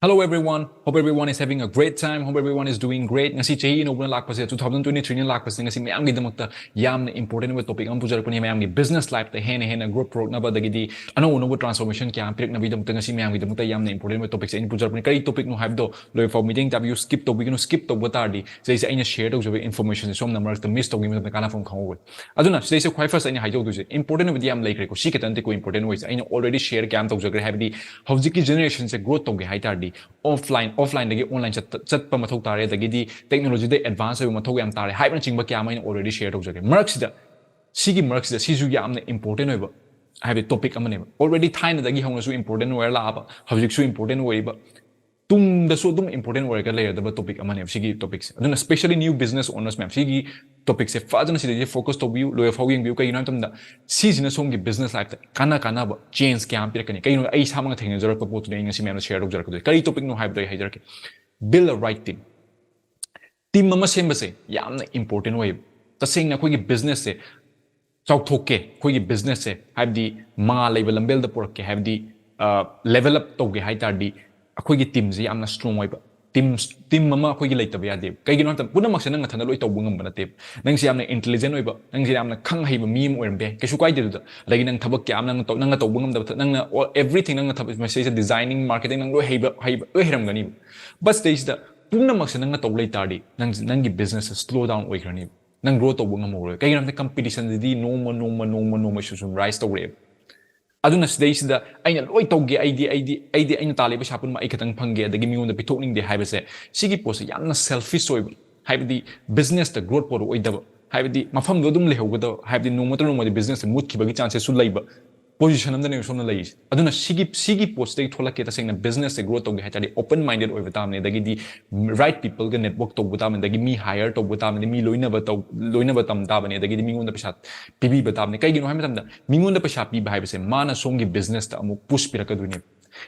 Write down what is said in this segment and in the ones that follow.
Hello everyone. Hope everyone is having a great time. Hope everyone is doing great. Ngasi chahi inobna lakpase 2023 ni lakpase ngasi mayam gi damakta yamna important we topic am pujarapani mayam gi business life ta hena growth pro na badagidi ano transformation kya pirik na bidam ngasi mayam gi damakta yamna important we topic se in pujarapani kari topic no habdo loy for meeting tab you skip to bigino skip to batardi sei se aina share to jobe information som number to miss to gi me kana phone khawul aduna sei se khwai first aina haido du important we yam like ko shi ketan te ko important we aina already share kya am to jagre habdi howji ki generation se growth to gi haitardi offline dagi online chat pa mathau tare dagi di technology de advance oi mathau yam tare hype na chingba kya mai already share tau jage marks da sigi marks da sisu yamna important oi ba have topic amane already thaina dagi hongna su important oi la ba hawjik su important oi ba tung da so dum important oi ga layer da topic amane sigi topics aduna especially new business owners ma'am sigi topic se fazana si de focus to view loy fogging view kai nam tam da season song gi business life ta kana ba change kya am pirakani kai no ai samang thengna jara ko potu ngai ngasi ma'am share dok jara ko kai topic no hype dai hajar ke build a right team mama semba se yamna important way taseng na khoi gi business se chawthokke khoi gi business se have the ma level lambel da porke have the level up to ge haitar di akhoi gi team ji amna strong way ba team mama akhoi gi leita ba ya de kai gi no ta puna mak se nang thana loi to bungam ba na te nang si amna intelligent way ba nang si amna khang hai ba mi mo erbe ke su kai de da lagi nang thabak ke amna nang to bungam da nang everything nang thabak message designing marketing nang loi hai ba loi hiram gani but stage da puna mak se nang to lei tardi nang gi business slow down oi grani nang grow to bungam mo kai gi no competition di no su rise to re aduna stage da aina loi toge id aina tale ba shapun ma ikatang phange adagi miun da pitokning de haibase sigi pose yamna selfish oi haibdi business da growth por oi da haibdi mafam do dum lehoga da haibdi no mo business mood ki bagi chances su leiba position amda ne somna lei aduna sigi post dai thola ke ta sengna business growth toge haitari open minded oi batam ne dagi di right people ga network to batam ne dagi mi hire to batam ne mi loina batam da bane dagi di mingun da pesat pibi batam ne kai gi no hai matam da mingun da pesat pi bai se mana songi business ta amu push piraka duni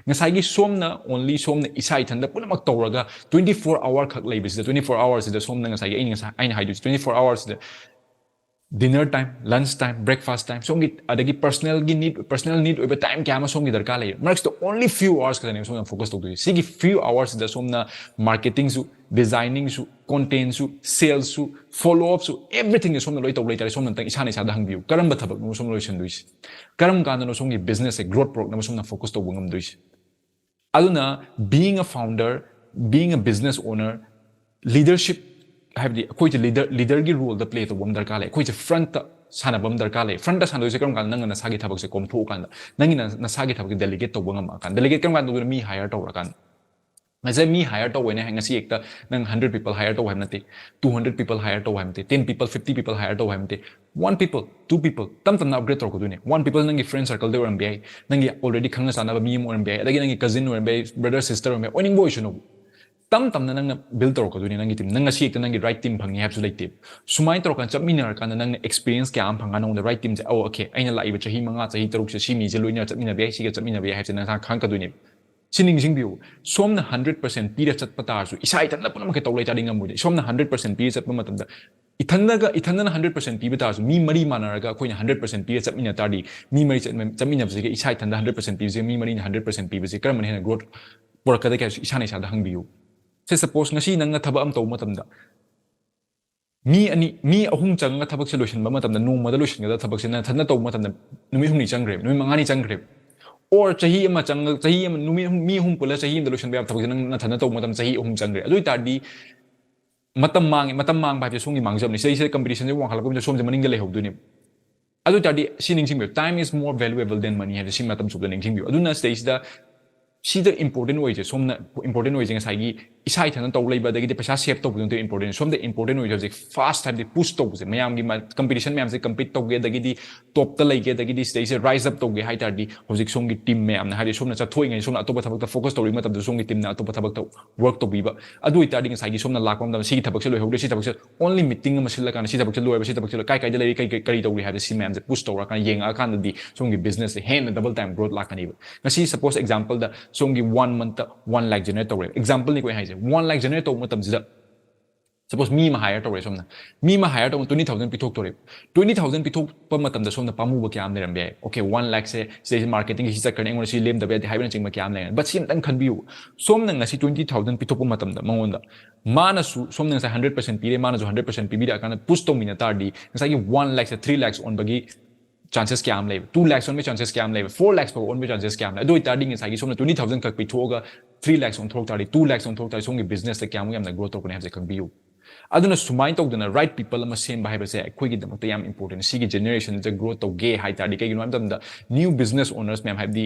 ngasai gi somna only somna isai thanda punamak tawraga 24 hour khak leibis 24 hours da somna ngasai gi aina haidu 24 hours da dinner time, lunch time, breakfast time. Songi adagi personal need over time kya ma songi darkar lai. Marks the only few hours kada ne somna focus to do. Sigi few hours da somna marketing su, designing su, content su, sales su, follow up su, everything is somna loi to loi tare somna tang isane sa da hang view. Karam ba thabak no somna loi chen duis. Karam ka no songi business e growth program somna focus to bungam duis. Aduna being a founder, being a business owner, leadership have the koi leader gi role the play to bom darkar le koi front sana bom darkar le front sana do se kam kan nang na sagi thabak se kom thu kan nang na sagi thabak delegate to bongam kan delegate kam kan do mi hire to kan ngase mi hire to wena ngasi ekta nang 100 people hire to hamnate 200 people hire to hamte 10 people 50 people hire to hamte 1 people 2 people tam na upgrade to ko do ne 1 people nang friend circle de ram bi nang already khanga sana ba mi mo ram bi adagi nang cousin ram bi brother sister ram bi oning boy shono tam na nang build to ko duni nang team nang si ekta nang right team phangi have to like team sumai to kan chapminar kan nang experience kya am phanga nong the right team je oh okay aina lai ba chahi manga chahi taruk se simi je loina chapmina be si ga chapmina be have nang khang ka duni sining jing biu somna 100% pi chat pata su isai tan la punam ke to lai ta ding amu somna 100% pi chat matam da ithanna 100% pi bata su mi mari manaraga koina 100% pi chapmina tardi mi mari chapmina se isai tan 100% pi je mi mari 100% pi je karam ne growth poraka da ka isane sa da hang biu se suppose ngasi nang na thaba am to matam da mi ahum chang nga thabak solution ba matam da no ma da solution ga thabak se na thanna to matam da numi hum ni chang grep numi mangani chang grep or chahi ama numi mi hum pula chahi da solution ba thabak nang na thanna to matam chahi ahum chang grep adui tardi matam mang ba je songi mangjam ni se competition je wang halak ko som je maning ga le hodu ni adui tardi sining sing time is more valuable than money have sim matam sub da ning sing bi aduna stage da si the important way je somna important way je ngai gi isai thana to leiba dagi de pesa save to bu important som the important way je fast time de push to bu mayam gi competition mayam se compete to ge dagi di top ta lai ge dagi di stage rise up to ge hai tar di hojik som gi team me am na ha de som na cha thoi ngai som na atopa thabak ta focus to ri matam de som gi team na atopa thabak ta work to bi ba adu itar di ngai gi som na lakam da si thabak se loi hode si thabak se only meeting ma sil kan si thabak se loi ba si thabak se kai kai de lai kai kai to ri ha de si mayam se push to ra kan yeng a kan di som gi business se hen double time growth la kan ni ngasi suppose example da songi 1 month 1 lakh generate to example ni ko hai je 1 lakh generate to matam jida suppose me ma hire tore somna me ma hire to 20000 pithok tore 20000 pithok pa matam da somna pamu ba kyam leram be okay 1 lakh se say marketing hi sakar engona si lem da be haiben ching ma kyam le but sim tan khan biu somna ngasi 20000 pithok pa matam da mangonda mana su somna ngasi 100% pire mana jo 100% pibi da kana push to mina tardi ngasi 1 lakh se 3 lakhs on bagi chances kyam le 2 lakhs on me chances kyam le 4 lakhs pa on me chances kyam le do tardi ngasi gi somna 20000 kak pithoga 3 lakhs on thok tardi 2 lakhs on thok tardi songi business ta kyam yam na growth to kone have khan biu aduna sumai tawduna right people ama sem ba haibase akhoi gi damakta yam important sigi generation the growth to ge hai tadi kai ginam tamda new business owners mem haibdi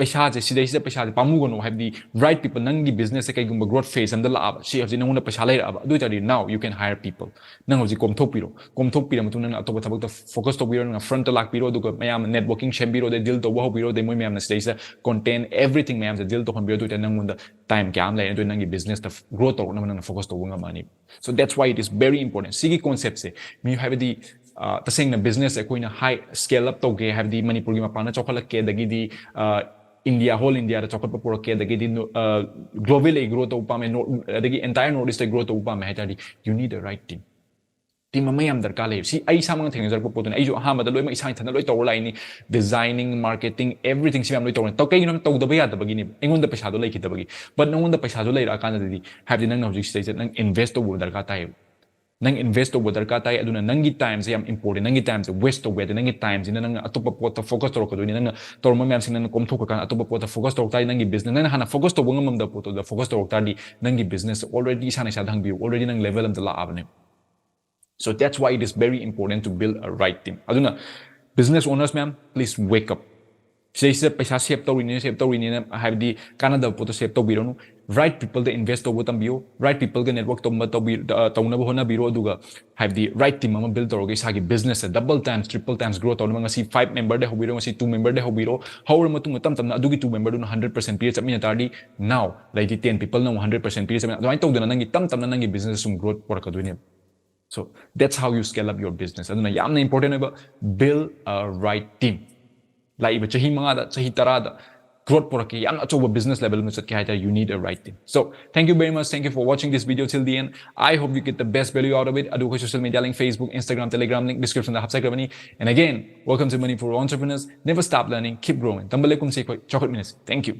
paisa je sidai sida paisa je pamu gono haibdi right people nangi business kai gumba growth phase amda la aba si hajin nanguna paisa lai aba do tadi now you can hire people nang hoji komthok piro matu nang atoba thabak ta focus to biro nang front to lak piro duga mayam networking shem biro de deal to wa biro de moi mayam na stage content everything mayam the deal to kon biro do ta nangunda time kyam lai do nangi business ta growth to nang focus to wanga mani so that's why it is very important sigi concept se me have the taseng na business e koina high scale up to ge have the manipur gi mapana chokhalak ke dagi di India, whole India, the chocolate pura ke the globally growth upame the entire northeast growth upame hatadi you need the right team team mayam darkar le si ai samang theng jar ko potun ai jo ha ma da loi ma isang thana loi tawr lai ni designing marketing everything si am loi tawr taw kai nam taw da ba ya da bagi ni engon da paisa do lai ki da bagi but nang da paisa do lai ra kan da di have the nang hojik stage nang invest to darkar tai nang invest over darkar tai aduna nangi times yam important nangi times waste over the nangi times in nang atopa pot focus to ko do ni nang torma mem sing nang kom thok kan atopa pot focus to tai nangi business nang hana focus to bungam da pot da focus to ta di nangi business already sana sa dang bi already nang level am da la abne so that's why it is very important to build a right team aduna business owners ma'am please wake up say paisa save to rini have the canada pot save to biro no right people they invest over tambio right people the network to na hona biro duga have the right team am build to sagi business double times triple times growth on ngasi 5 member de hobiro ngasi 2 member de hobiro how matung tam tam na adugi 2 member do 100% period chamina tardi now like the 10 people now 100% period chamina do to nangi tam tam na nangi business sum growth por ka do ni so that's how you scale up your business aduna yamna important about build a right team like if chahi manga da chahi tara da growth poraki yam achoba business level me chat ke you need a right team so thank you very much thank you for watching this video till the end I hope you get the best value out of it adu ko social media link Facebook Instagram Telegram link description da hapsa krabani and again welcome to Manipur Entrepreneurs never stop learning keep growing tamba lekum se ko chocolate minutes thank you